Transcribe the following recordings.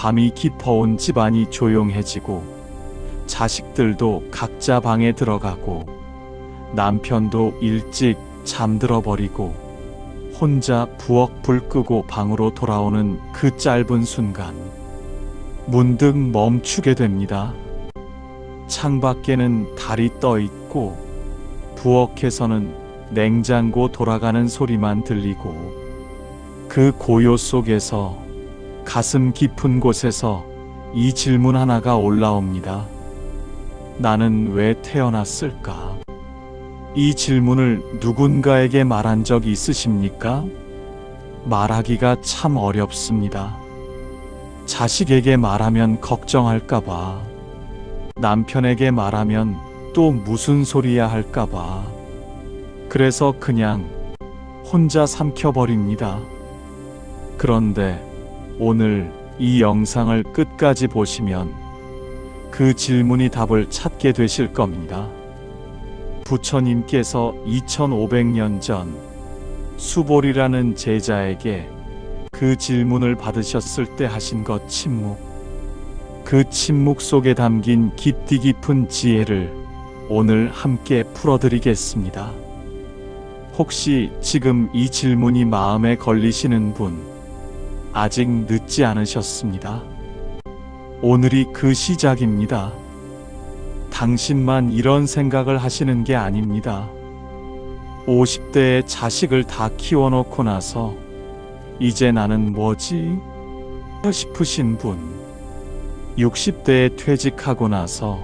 밤이 깊어온 집안이 조용해지고 자식들도 각자 방에 들어가고 남편도 일찍 잠들어 버리고 혼자 부엌 불 끄고 방으로 돌아오는 그 짧은 순간 문득 멈추게 됩니다. 창밖에는 달이 떠 있고 부엌에서는 냉장고 돌아가는 소리만 들리고 그 고요 속에서 가슴 깊은 곳에서 이 질문 하나가 올라옵니다. 나는 왜 태어났을까? 이 질문을 누군가에게 말한 적 있으십니까? 말하기가 참 어렵습니다. 자식에게 말하면 걱정할까봐, 남편에게 말하면 또 무슨 소리야 할까봐, 그래서 그냥 혼자 삼켜버립니다. 그런데 오늘 이 영상을 끝까지 보시면 그 질문이 답을 찾게 되실 겁니다. 부처님께서 2500년 전 수보리라는 제자에게 그 질문을 받으셨을 때 하신 것 침묵. 그 침묵 속에 담긴 깊디 깊은 지혜를 오늘 함께 풀어드리겠습니다. 혹시 지금 이 질문이 마음에 걸리시는 분, 아직 늦지 않으셨습니다. 오늘이 그 시작입니다. 당신만 이런 생각을 하시는 게 아닙니다. 50대에 자식을 다 키워놓고 나서 이제 나는 뭐지? 싶으신 분, 60대에 퇴직하고 나서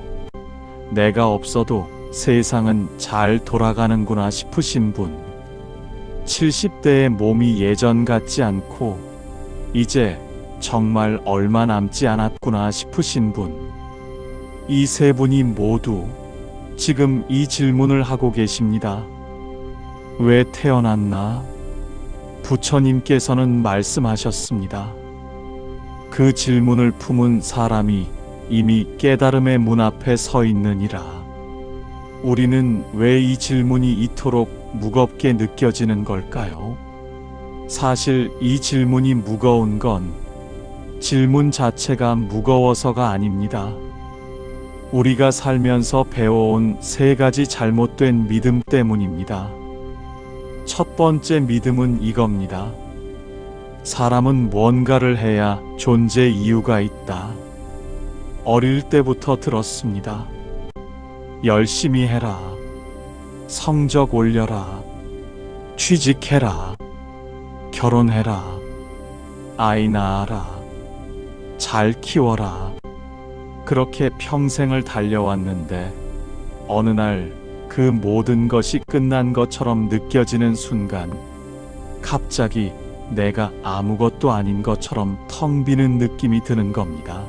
내가 없어도 세상은 잘 돌아가는구나 싶으신 분, 70대의 몸이 예전 같지 않고 이제 정말 얼마 남지 않았구나 싶으신 분, 이 세 분이 모두 지금 이 질문을 하고 계십니다. 왜 태어났나? 부처님께서는 말씀하셨습니다. 그 질문을 품은 사람이 이미 깨달음의 문 앞에 서 있느니라. 우리는 왜 이 질문이 이토록 무겁게 느껴지는 걸까요? 사실 이 질문이 무거운 건 질문 자체가 무거워서가 아닙니다. 우리가 살면서 배워온 세 가지 잘못된 믿음 때문입니다. 첫 번째 믿음은 이겁니다. 사람은 뭔가를 해야 존재 이유가 있다. 어릴 때부터 들었습니다. 열심히 해라. 성적 올려라. 취직해라. 결혼해라. 아이 낳아라. 잘 키워라. 그렇게 평생을 달려왔는데 어느 날 그 모든 것이 끝난 것처럼 느껴지는 순간 갑자기 내가 아무것도 아닌 것처럼 텅 비는 느낌이 드는 겁니다.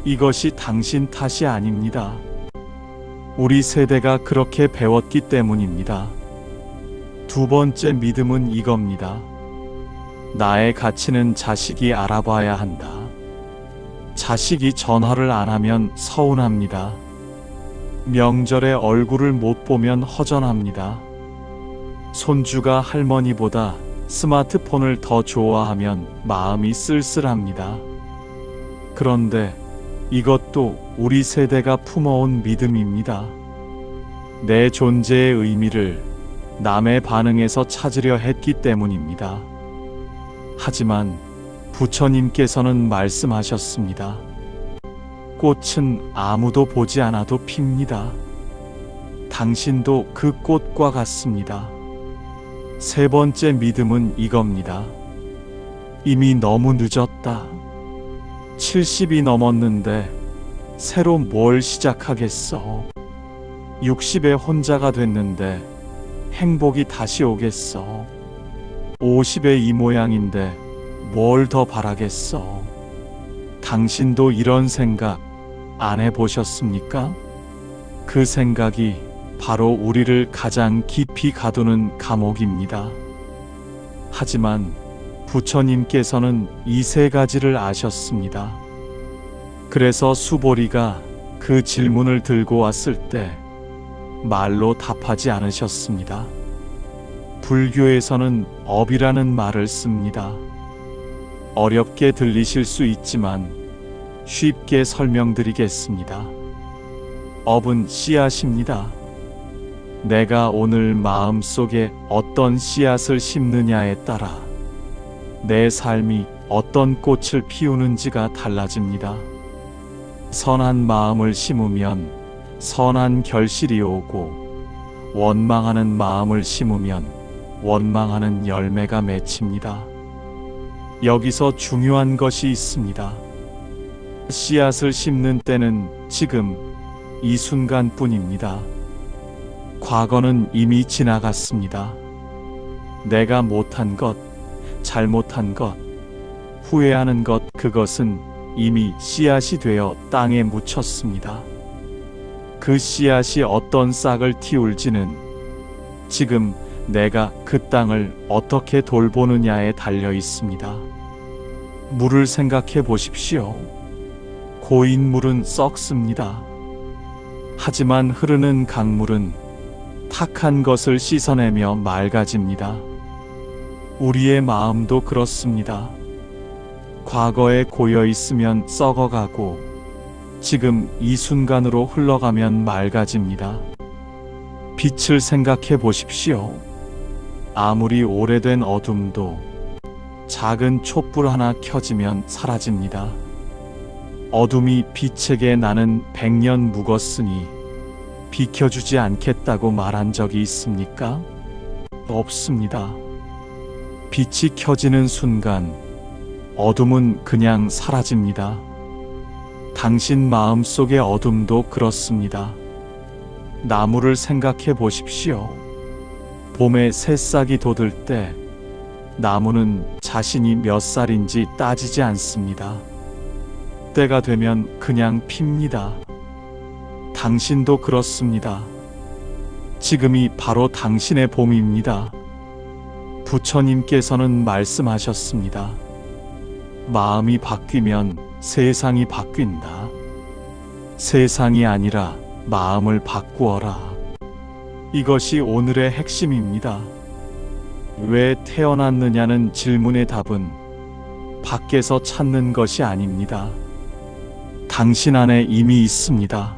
이것이 당신 탓이 아닙니다. 우리 세대가 그렇게 배웠기 때문입니다. 두 번째 믿음은 이겁니다. 나의 가치는 자식이 알아봐야 한다. 자식이 전화를 안 하면 서운합니다. 명절에 얼굴을 못 보면 허전합니다. 손주가 할머니보다 스마트폰을 더 좋아하면 마음이 쓸쓸합니다. 그런데 이것도 우리 세대가 품어온 믿음입니다. 내 존재의 의미를 남의 반응에서 찾으려 했기 때문입니다. 하지만 부처님께서는 말씀하셨습니다. 꽃은 아무도 보지 않아도 핍니다. 당신도 그 꽃과 같습니다. 세 번째 믿음은 이겁니다. 이미 너무 늦었다. 70이 넘었는데 새로 뭘 시작하겠어. 60에 혼자가 됐는데 행복이 다시 오겠어. 50에 이 모양인데 뭘 더 바라겠어. 당신도 이런 생각 안 해보셨습니까? 그 생각이 바로 우리를 가장 깊이 가두는 감옥입니다. 하지만 부처님께서는 이 세 가지를 아셨습니다. 그래서 수보리가 그 질문을 들고 왔을 때 말로 답하지 않으셨습니다. 불교에서는 업이라는 말을 씁니다. 어렵게 들리실 수 있지만 쉽게 설명드리겠습니다. 업은 씨앗입니다. 내가 오늘 마음속에 어떤 씨앗을 심느냐에 따라 내 삶이 어떤 꽃을 피우는지가 달라집니다. 선한 마음을 심으면 선한 결실이 오고, 원망하는 마음을 심으면 원망하는 열매가 맺힙니다. 여기서 중요한 것이 있습니다. 씨앗을 심는 때는 지금 이 순간뿐입니다. 과거는 이미 지나갔습니다. 내가 못한 것, 잘못한 것, 후회하는 것, 그것은 이미 씨앗이 되어 땅에 묻혔습니다. 그 씨앗이 어떤 싹을 틔울지는 지금 내가 그 땅을 어떻게 돌보느냐에 달려 있습니다. 물을 생각해 보십시오. 고인 물은 썩습니다. 하지만 흐르는 강물은 탁한 것을 씻어내며 맑아집니다. 우리의 마음도 그렇습니다. 과거에 고여 있으면 썩어가고 지금 이 순간으로 흘러가면 맑아집니다. 빛을 생각해 보십시오. 아무리 오래된 어둠도 작은 촛불 하나 켜지면 사라집니다. 어둠이 빛에게 나는 100년 묵었으니 비켜주지 않겠다고 말한 적이 있습니까? 없습니다. 빛이 켜지는 순간 어둠은 그냥 사라집니다. 당신 마음속의 어둠도 그렇습니다. 나무를 생각해 보십시오. 봄에 새싹이 돋을 때 나무는 자신이 몇 살인지 따지지 않습니다. 때가 되면 그냥 핍니다. 당신도 그렇습니다. 지금이 바로 당신의 봄입니다. 부처님께서는 말씀하셨습니다. 마음이 바뀌면 세상이 바뀐다. 세상이 아니라 마음을 바꾸어라. 이것이 오늘의 핵심입니다. 왜 태어났느냐는 질문의 답은 밖에서 찾는 것이 아닙니다. 당신 안에 이미 있습니다.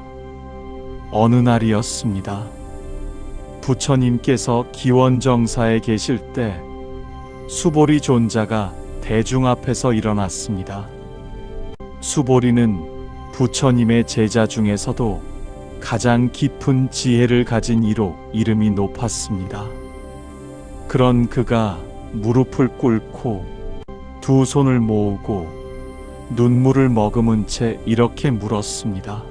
어느 날이었습니다. 부처님께서 기원정사에 계실 때 수보리 존자가 대중 앞에서 일어났습니다. 수보리는 부처님의 제자 중에서도 가장 깊은 지혜를 가진 이로 이름이 높았습니다. 그런 그가 무릎을 꿇고 두 손을 모으고 눈물을 머금은 채 이렇게 물었습니다.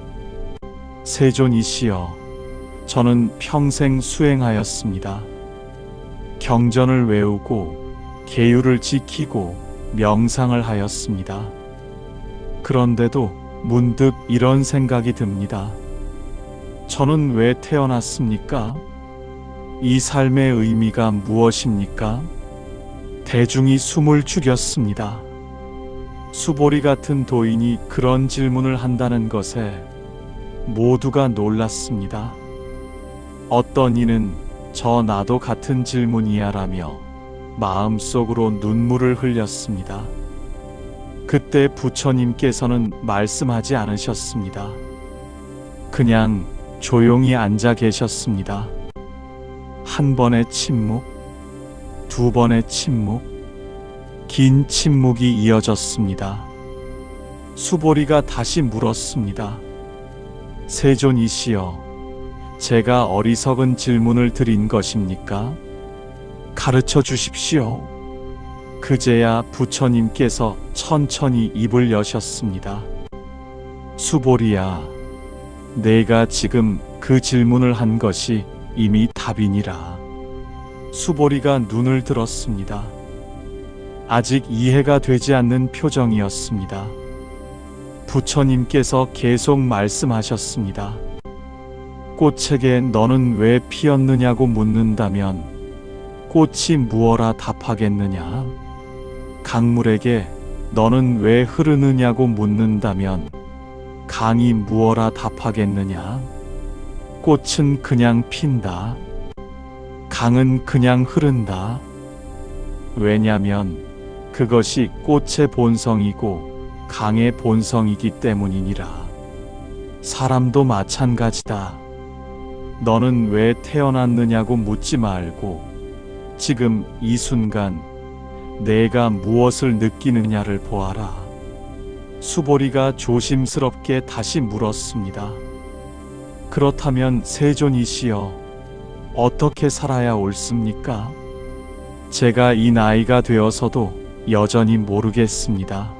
세존이시여, 저는 평생 수행하였습니다. 경전을 외우고 계율을 지키고 명상을 하였습니다. 그런데도 문득 이런 생각이 듭니다. 저는 왜 태어났습니까? 이 삶의 의미가 무엇입니까? 대중이 숨을 죽였습니다. 수보리 같은 도인이 그런 질문을 한다는 것에 모두가 놀랐습니다. 어떤 이는 저 나도 같은 질문이야 라며 마음속으로 눈물을 흘렸습니다. 그때 부처님께서는 말씀하지 않으셨습니다. 그냥 조용히 앉아 계셨습니다. 한 번의 침묵, 두 번의 침묵, 긴 침묵이 이어졌습니다. 수보리가 다시 물었습니다. 세존이시여, 제가 어리석은 질문을 드린 것입니까? 가르쳐 주십시오. 그제야 부처님께서 천천히 입을 여셨습니다. 수보리야, 내가 지금 그 질문을 한 것이 이미 답이니라. 수보리가 눈을 들었습니다. 아직 이해가 되지 않는 표정이었습니다. 부처님께서 계속 말씀하셨습니다. 꽃에게 너는 왜 피었느냐고 묻는다면 꽃이 무어라 답하겠느냐? 강물에게 너는 왜 흐르느냐고 묻는다면 강이 무어라 답하겠느냐? 꽃은 그냥 핀다. 강은 그냥 흐른다. 왜냐면 그것이 꽃의 본성이고 강의 본성이기 때문이니라. 사람도 마찬가지다. 너는 왜 태어났느냐고 묻지 말고 지금 이 순간 내가 무엇을 느끼느냐를 보아라. 수보리가 조심스럽게 다시 물었습니다. 그렇다면 세존이시여, 어떻게 살아야 옳습니까? 제가 이 나이가 되어서도 여전히 모르겠습니다.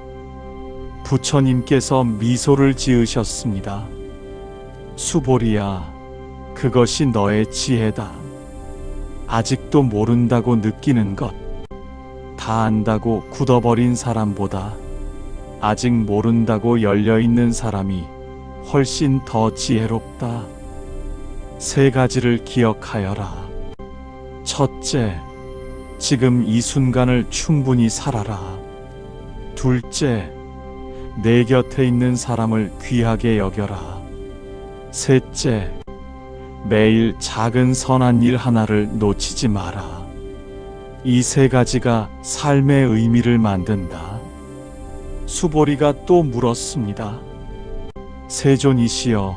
부처님께서 미소를 지으셨습니다. 수보리야, 그것이 너의 지혜다. 아직도 모른다고 느끼는 것, 다 안다고 굳어버린 사람보다 아직 모른다고 열려있는 사람이 훨씬 더 지혜롭다. 세 가지를 기억하여라. 첫째, 지금 이 순간을 충분히 살아라. 둘째, 내 곁에 있는 사람을 귀하게 여겨라. 셋째, 매일 작은 선한 일 하나를 놓치지 마라. 이 세 가지가 삶의 의미를 만든다. 수보리가 또 물었습니다. 세존이시여,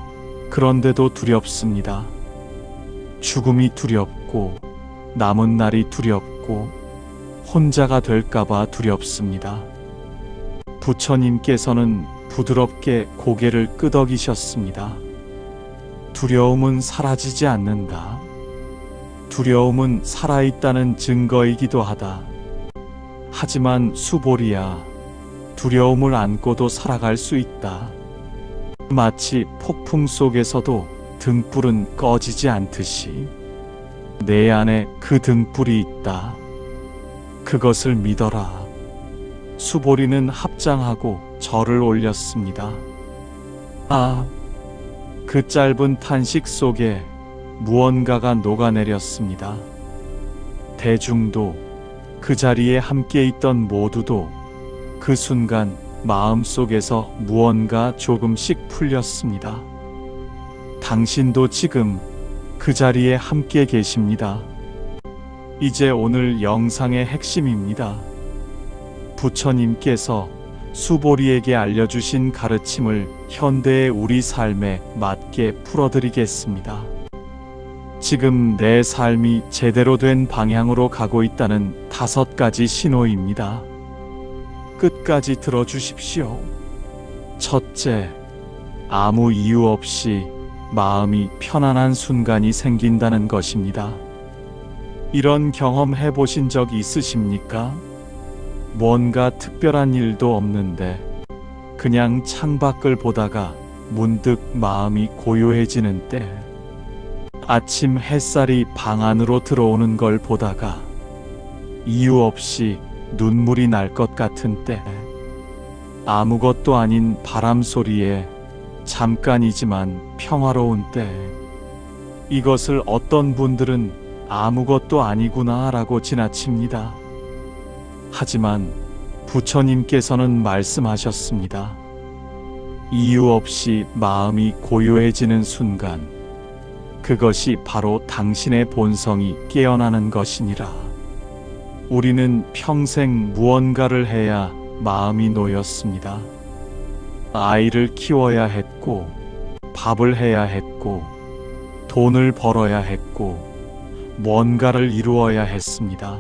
그런데도 두렵습니다. 죽음이 두렵고 남은 날이 두렵고 혼자가 될까봐 두렵습니다. 부처님께서는 부드럽게 고개를 끄덕이셨습니다. 두려움은 사라지지 않는다. 두려움은 살아있다는 증거이기도 하다. 하지만 수보리야, 두려움을 안고도 살아갈 수 있다. 마치 폭풍 속에서도 등불은 꺼지지 않듯이 내 안에 그 등불이 있다. 그것을 믿어라. 수보리는 합장하고 절을 올렸습니다. 아, 그 짧은 탄식 속에 무언가가 녹아내렸습니다. 대중도, 그 자리에 함께 있던 모두도 그 순간 마음속에서 무언가 조금씩 풀렸습니다. 당신도 지금 그 자리에 함께 계십니다. 이제 오늘 영상의 핵심입니다. 부처님께서 수보리에게 알려주신 가르침을 현대의 우리 삶에 맞게 풀어드리겠습니다. 지금 내 삶이 제대로 된 방향으로 가고 있다는 5가지 신호입니다. 끝까지 들어주십시오. 첫째, 아무 이유 없이 마음이 편안한 순간이 생긴다는 것입니다. 이런 경험 해보신 적 있으십니까? 뭔가 특별한 일도 없는데 그냥 창밖을 보다가 문득 마음이 고요해지는 때, 아침 햇살이 방 안으로 들어오는 걸 보다가 이유 없이 눈물이 날 것 같은 때, 아무것도 아닌 바람 소리에 잠깐이지만 평화로운 때, 이것을 어떤 분들은 아무것도 아니구나 라고 지나칩니다. 하지만 부처님께서는 말씀하셨습니다. 이유 없이 마음이 고요해지는 순간, 그것이 바로 당신의 본성이 깨어나는 것이니라. 우리는 평생 무언가를 해야 마음이 놓였습니다. 아이를 키워야 했고, 밥을 해야 했고, 돈을 벌어야 했고, 뭔가를 이루어야 했습니다.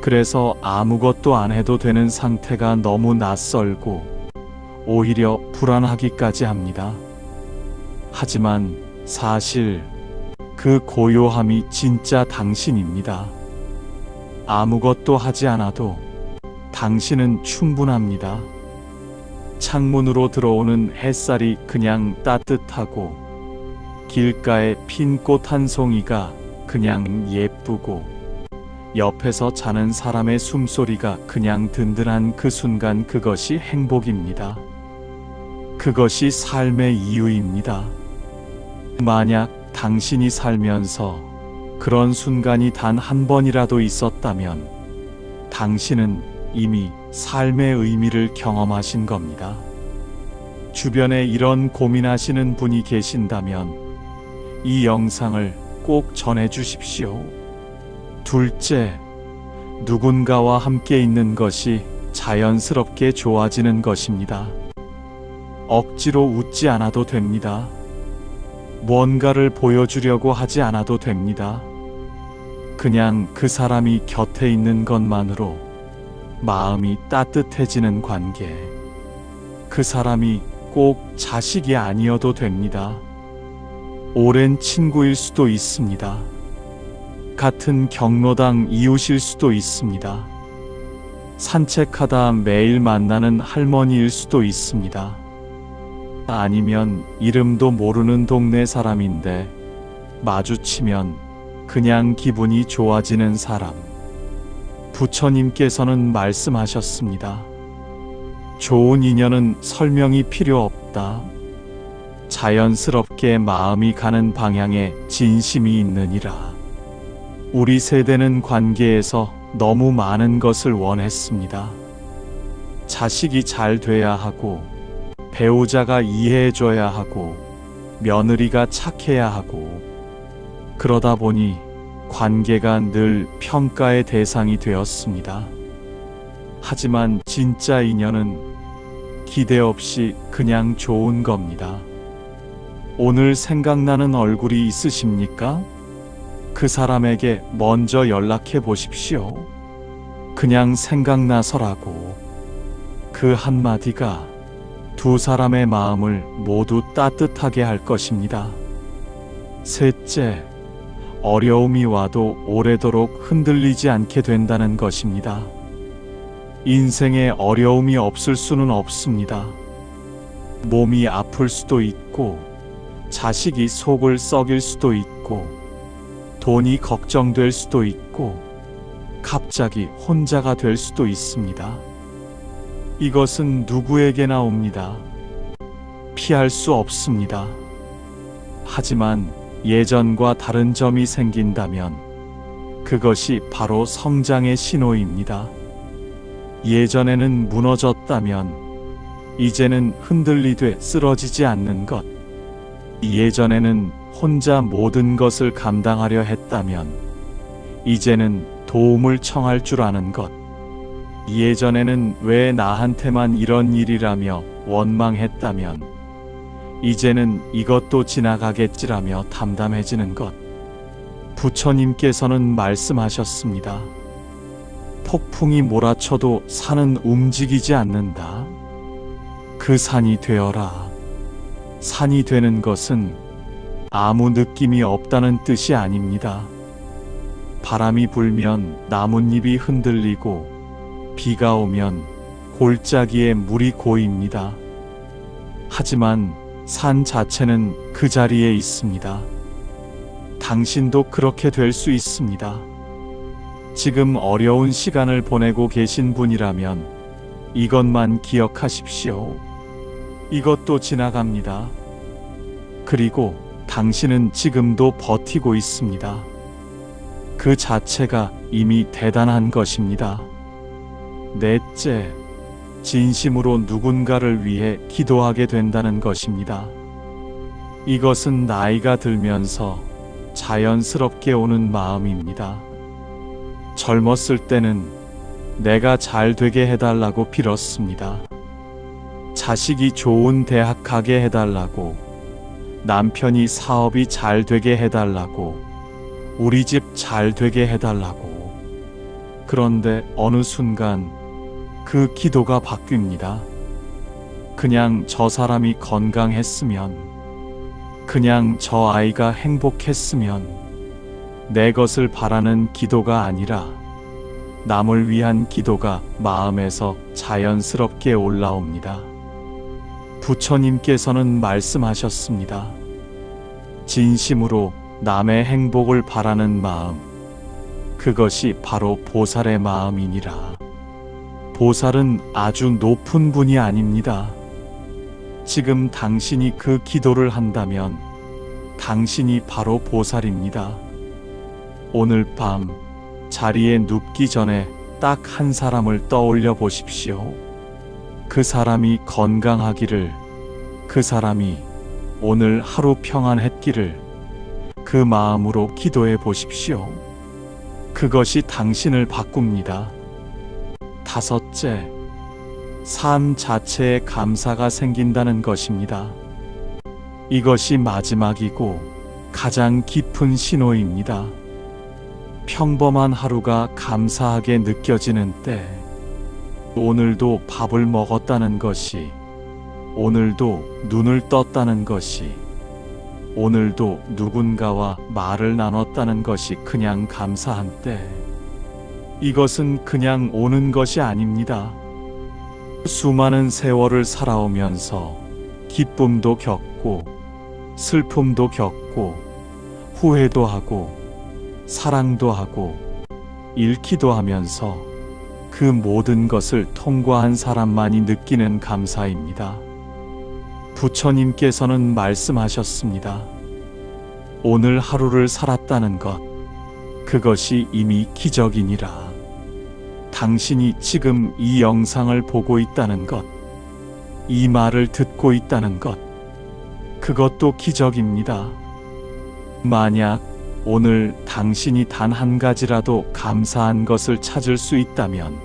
그래서 아무것도 안 해도 되는 상태가 너무 낯설고 오히려 불안하기까지 합니다. 하지만 사실 그 고요함이 진짜 당신입니다. 아무것도 하지 않아도 당신은 충분합니다. 창문으로 들어오는 햇살이 그냥 따뜻하고, 길가에 핀 꽃 한 송이가 그냥 예쁘고, 옆에서 자는 사람의 숨소리가 그냥 든든한 그 순간, 그것이 행복입니다. 그것이 삶의 이유입니다. 만약 당신이 살면서 그런 순간이 단 한 번이라도 있었다면 당신은 이미 삶의 의미를 경험하신 겁니다. 주변에 이런 고민하시는 분이 계신다면 이 영상을 꼭 전해 주십시오. 둘째, 누군가와 함께 있는 것이 자연스럽게 좋아지는 것입니다. 억지로 웃지 않아도 됩니다. 뭔가를 보여주려고 하지 않아도 됩니다. 그냥 그 사람이 곁에 있는 것만으로 마음이 따뜻해지는 관계. 그 사람이 꼭 자식이 아니어도 됩니다. 오랜 친구일 수도 있습니다. 같은 경로당 이웃일 수도 있습니다. 산책하다 매일 만나는 할머니일 수도 있습니다. 아니면 이름도 모르는 동네 사람인데 마주치면 그냥 기분이 좋아지는 사람. 부처님께서는 말씀하셨습니다. 좋은 인연은 설명이 필요 없다. 자연스럽게 마음이 가는 방향에 진심이 있느니라. 우리 세대는 관계에서 너무 많은 것을 원했습니다. 자식이 잘 돼야 하고, 배우자가 이해해줘야 하고, 며느리가 착해야 하고, 그러다 보니 관계가 늘 평가의 대상이 되었습니다. 하지만 진짜 인연은 기대 없이 그냥 좋은 겁니다. 오늘 생각나는 얼굴이 있으십니까? 그 사람에게 먼저 연락해 보십시오. 그냥 생각나서라고. 그 한마디가 두 사람의 마음을 모두 따뜻하게 할 것입니다. 셋째, 어려움이 와도 오래도록 흔들리지 않게 된다는 것입니다. 인생에 어려움이 없을 수는 없습니다. 몸이 아플 수도 있고, 자식이 속을 썩일 수도 있고, 돈이 걱정될 수도 있고, 갑자기 혼자가 될 수도 있습니다. 이것은 누구에게나 옵니다. 피할 수 없습니다. 하지만 예전과 다른 점이 생긴다면 그것이 바로 성장의 신호입니다. 예전에는 무너졌다면 이제는 흔들리되 쓰러지지 않는 것. 예전에는 혼자 모든 것을 감당하려 했다면 이제는 도움을 청할 줄 아는 것. 예전에는 왜 나한테만 이런 일이라며 원망했다면 이제는 이것도 지나가겠지라며 담담해지는 것. 부처님께서는 말씀하셨습니다. 폭풍이 몰아쳐도 산은 움직이지 않는다. 그 산이 되어라. 산이 되는 것은 아무 느낌이 없다는 뜻이 아닙니다. 바람이 불면 나뭇잎이 흔들리고 비가 오면 골짜기에 물이 고입니다. 하지만 산 자체는 그 자리에 있습니다. 당신도 그렇게 될 수 있습니다. 지금 어려운 시간을 보내고 계신 분이라면 이것만 기억하십시오. 이것도 지나갑니다. 그리고 당신은 지금도 버티고 있습니다. 그 자체가 이미 대단한 것입니다. 넷째, 진심으로 누군가를 위해 기도하게 된다는 것입니다. 이것은 나이가 들면서 자연스럽게 오는 마음입니다. 젊었을 때는 내가 잘 되게 해달라고 빌었습니다. 자식이 좋은 대학 가게 해달라고, 남편이 사업이 잘 되게 해달라고, 우리 집 잘 되게 해달라고. 그런데 어느 순간 그 기도가 바뀝니다. 그냥 저 사람이 건강했으면, 그냥 저 아이가 행복했으면, 내 것을 바라는 기도가 아니라 남을 위한 기도가 마음에서 자연스럽게 올라옵니다. 부처님께서는 말씀하셨습니다. 진심으로 남의 행복을 바라는 마음, 그것이 바로 보살의 마음이니라. 보살은 아주 높은 분이 아닙니다. 지금 당신이 그 기도를 한다면 당신이 바로 보살입니다. 오늘 밤 자리에 눕기 전에 딱 한 사람을 떠올려 보십시오. 그 사람이 건강하기를, 그 사람이 오늘 하루 평안했기를 그 마음으로 기도해 보십시오. 그것이 당신을 바꿉니다. 다섯째, 삶 자체에 감사가 생긴다는 것입니다. 이것이 마지막이고 가장 깊은 신호입니다. 평범한 하루가 감사하게 느껴지는 때, 오늘도 밥을 먹었다는 것이, 오늘도 눈을 떴다는 것이, 오늘도 누군가와 말을 나눴다는 것이 그냥 감사한 때, 이것은 그냥 오는 것이 아닙니다. 수많은 세월을 살아오면서 기쁨도 겪고 슬픔도 겪고 후회도 하고 사랑도 하고 잃기도 하면서 그 모든 것을 통과한 사람만이 느끼는 감사입니다. 부처님께서는 말씀하셨습니다. 오늘 하루를 살았다는 것, 그것이 이미 기적이니라. 당신이 지금 이 영상을 보고 있다는 것, 이 말을 듣고 있다는 것, 그것도 기적입니다. 만약 오늘 당신이 단 한 가지라도 감사한 것을 찾을 수 있다면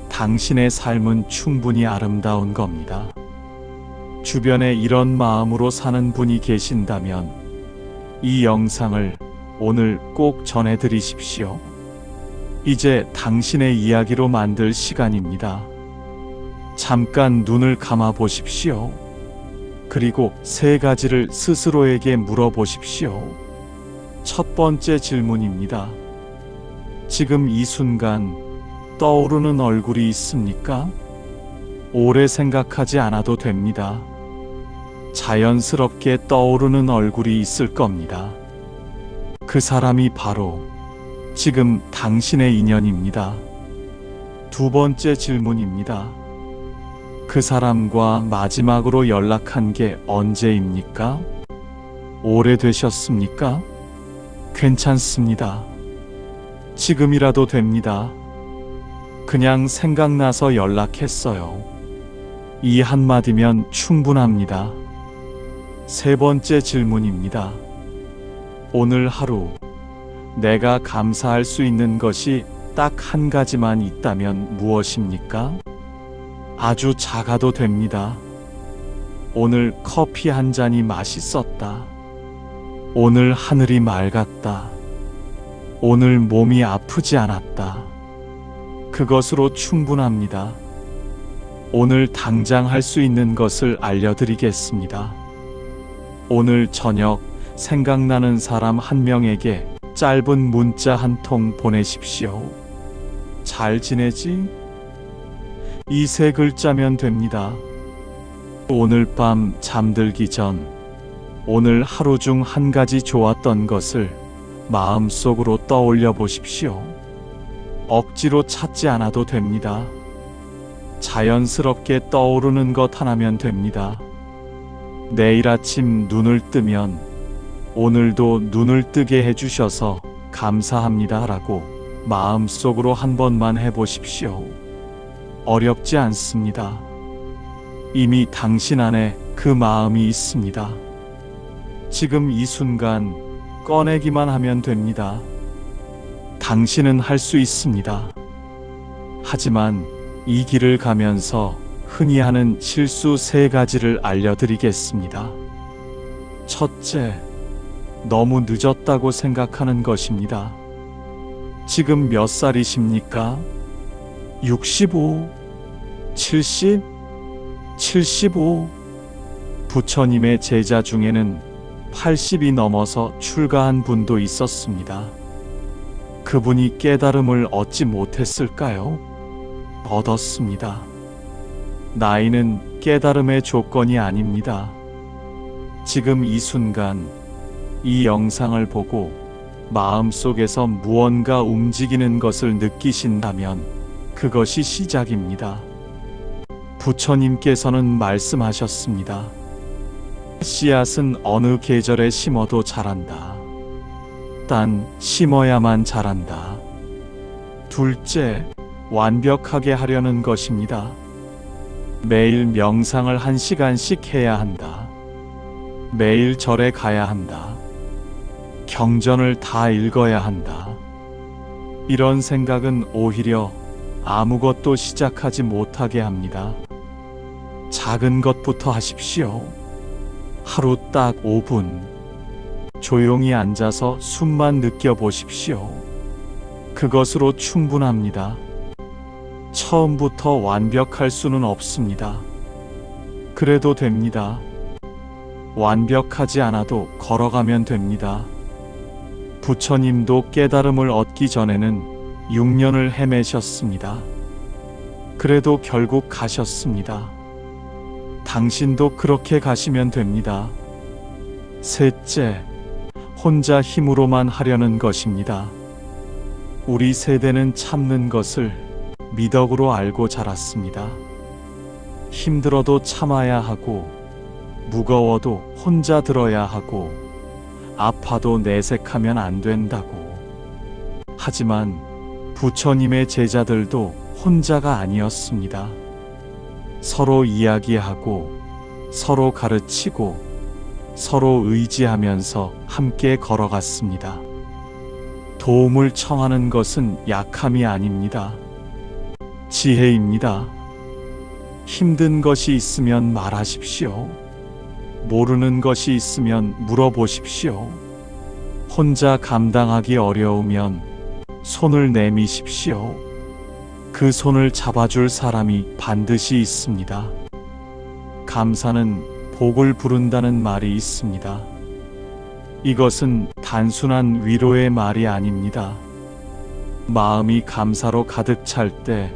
당신의 삶은 충분히 아름다운 겁니다. 주변에 이런 마음으로 사는 분이 계신다면 이 영상을 오늘 꼭 전해드리십시오. 이제 당신의 이야기로 만들 시간입니다. 잠깐 눈을 감아 보십시오. 그리고 세 가지를 스스로에게 물어보십시오. 첫 번째 질문입니다. 지금 이 순간 떠오르는 얼굴이 있습니까? 오래 생각하지 않아도 됩니다. 자연스럽게 떠오르는 얼굴이 있을 겁니다. 그 사람이 바로 지금 당신의 인연입니다. 두 번째 질문입니다. 그 사람과 마지막으로 연락한 게 언제입니까? 오래되셨습니까? 괜찮습니다. 지금이라도 됩니다. 그냥 생각나서 연락했어요. 이 한마디면 충분합니다. 세 번째 질문입니다. 오늘 하루 내가 감사할 수 있는 것이 딱 한 가지만 있다면 무엇입니까? 아주 작아도 됩니다. 오늘 커피 한 잔이 맛있었다. 오늘 하늘이 맑았다. 오늘 몸이 아프지 않았다. 그것으로 충분합니다. 오늘 당장 할 수 있는 것을 알려드리겠습니다. 오늘 저녁 생각나는 사람 한 명에게 짧은 문자 한 통 보내십시오. 잘 지내지? 이 세 글자면 됩니다. 오늘 밤 잠들기 전 오늘 하루 중 한 가지 좋았던 것을 마음속으로 떠올려 보십시오. 억지로 찾지 않아도 됩니다. 자연스럽게 떠오르는 것 하나면 됩니다. 내일 아침 눈을 뜨면 오늘도 눈을 뜨게 해주셔서 감사합니다 라고 마음속으로 한 번만 해보십시오. 어렵지 않습니다. 이미 당신 안에 그 마음이 있습니다. 지금 이 순간 꺼내기만 하면 됩니다. 당신은 할 수 있습니다. 하지만 이 길을 가면서 흔히 하는 실수 세 가지를 알려드리겠습니다. 첫째, 너무 늦었다고 생각하는 것입니다. 지금 몇 살이십니까? 65, 70, 75. 부처님의 제자 중에는 80이 넘어서 출가한 분도 있었습니다. 그분이 깨달음을 얻지 못했을까요? 얻었습니다. 나이는 깨달음의 조건이 아닙니다. 지금 이 순간 이 영상을 보고 마음속에서 무언가 움직이는 것을 느끼신다면 그것이 시작입니다. 부처님께서는 말씀하셨습니다. 씨앗은 어느 계절에 심어도 자란다. 단 심어야만 자란다. 둘째, 완벽하게 하려는 것입니다. 매일 명상을 1시간씩 해야 한다. 매일 절에 가야 한다. 경전을 다 읽어야 한다. 이런 생각은 오히려 아무것도 시작하지 못하게 합니다. 작은 것부터 하십시오. 하루 딱 5분. 조용히 앉아서 숨만 느껴보십시오. 그것으로 충분합니다. 처음부터 완벽할 수는 없습니다. 그래도 됩니다. 완벽하지 않아도 걸어가면 됩니다. 부처님도 깨달음을 얻기 전에는 6년을 헤매셨습니다. 그래도 결국 가셨습니다. 당신도 그렇게 가시면 됩니다. 셋째, 혼자 힘으로만 하려는 것입니다. 우리 세대는 참는 것을 미덕으로 알고 자랐습니다. 힘들어도 참아야 하고, 무거워도 혼자 들어야 하고, 아파도 내색하면 안 된다고. 하지만 부처님의 제자들도 혼자가 아니었습니다. 서로 이야기하고, 서로 가르치고, 서로 의지하면서 함께 걸어갔습니다. 도움을 청하는 것은 약함이 아닙니다. 지혜입니다. 힘든 것이 있으면 말하십시오. 모르는 것이 있으면 물어보십시오. 혼자 감당하기 어려우면 손을 내미십시오. 그 손을 잡아줄 사람이 반드시 있습니다. 감사는 복을 부른다는 말이 있습니다. 이것은 단순한 위로의 말이 아닙니다. 마음이 감사로 가득 찰 때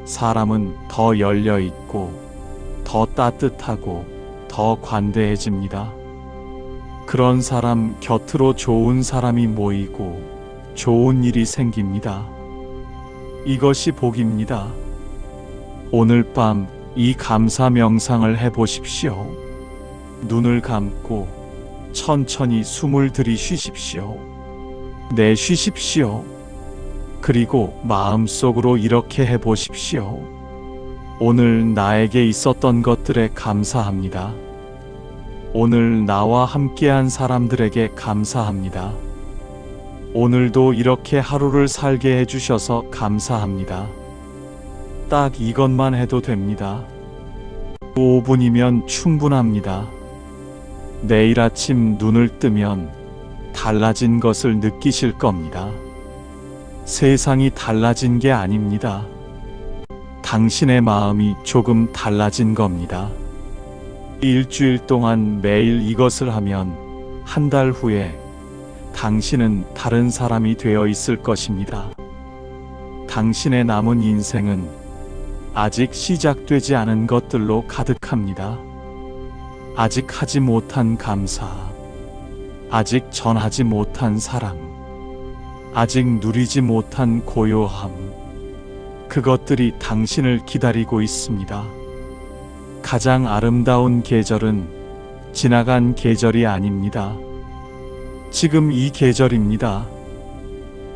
사람은 더 열려 있고, 더 따뜻하고, 더 관대해집니다. 그런 사람 곁으로 좋은 사람이 모이고 좋은 일이 생깁니다. 이것이 복입니다. 오늘 밤 이 감사 명상을 해보십시오. 눈을 감고 천천히 숨을 들이쉬십시오. 내쉬십시오. 그리고 마음속으로 이렇게 해보십시오. 오늘 나에게 있었던 것들에 감사합니다. 오늘 나와 함께한 사람들에게 감사합니다. 오늘도 이렇게 하루를 살게 해주셔서 감사합니다. 딱 이것만 해도 됩니다. 5분이면 충분합니다. 내일 아침 눈을 뜨면 달라진 것을 느끼실 겁니다. 세상이 달라진 게 아닙니다. 당신의 마음이 조금 달라진 겁니다. 일주일 동안 매일 이것을 하면 한 달 후에 당신은 다른 사람이 되어 있을 것입니다. 당신의 남은 인생은 아직 시작되지 않은 것들로 가득합니다. 아직 하지 못한 감사, 아직 전하지 못한 사랑, 아직 누리지 못한 고요함, 그것들이 당신을 기다리고 있습니다. 가장 아름다운 계절은 지나간 계절이 아닙니다. 지금 이 계절입니다.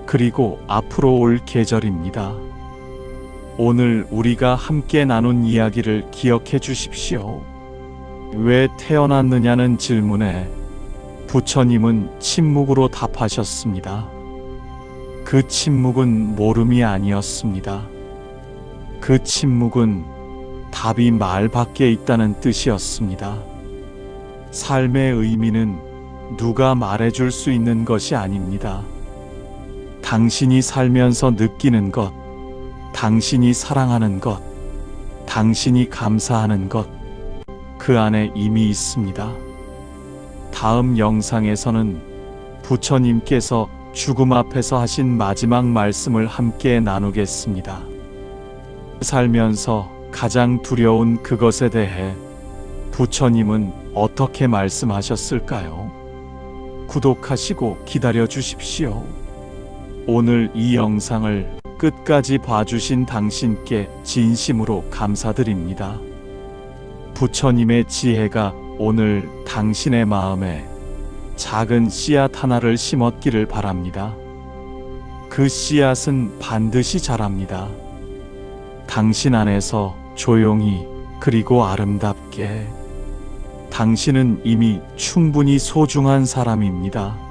그리고 앞으로 올 계절입니다. 오늘 우리가 함께 나눈 이야기를 기억해 주십시오. 왜 태어났느냐는 질문에 부처님은 침묵으로 답하셨습니다. 그 침묵은 모름이 아니었습니다. 그 침묵은 답이 말 밖에 있다는 뜻이었습니다. 삶의 의미는 누가 말해줄 수 있는 것이 아닙니다. 당신이 살면서 느끼는 것, 당신이 사랑하는 것, 당신이 감사하는 것, 그 안에 이미 있습니다. 다음 영상에서는 부처님께서 죽음 앞에서 하신 마지막 말씀을 함께 나누겠습니다. 살면서 가장 두려운 그것에 대해 부처님은 어떻게 말씀하셨을까요? 구독하시고 기다려 주십시오. 오늘 이 영상을 끝까지 봐주신 당신께 진심으로 감사드립니다. 부처님의 지혜가 오늘 당신의 마음에 작은 씨앗 하나를 심었기를 바랍니다. 그 씨앗은 반드시 자랍니다. 당신 안에서 조용히 그리고 아름답게. 당신은 이미 충분히 소중한 사람입니다.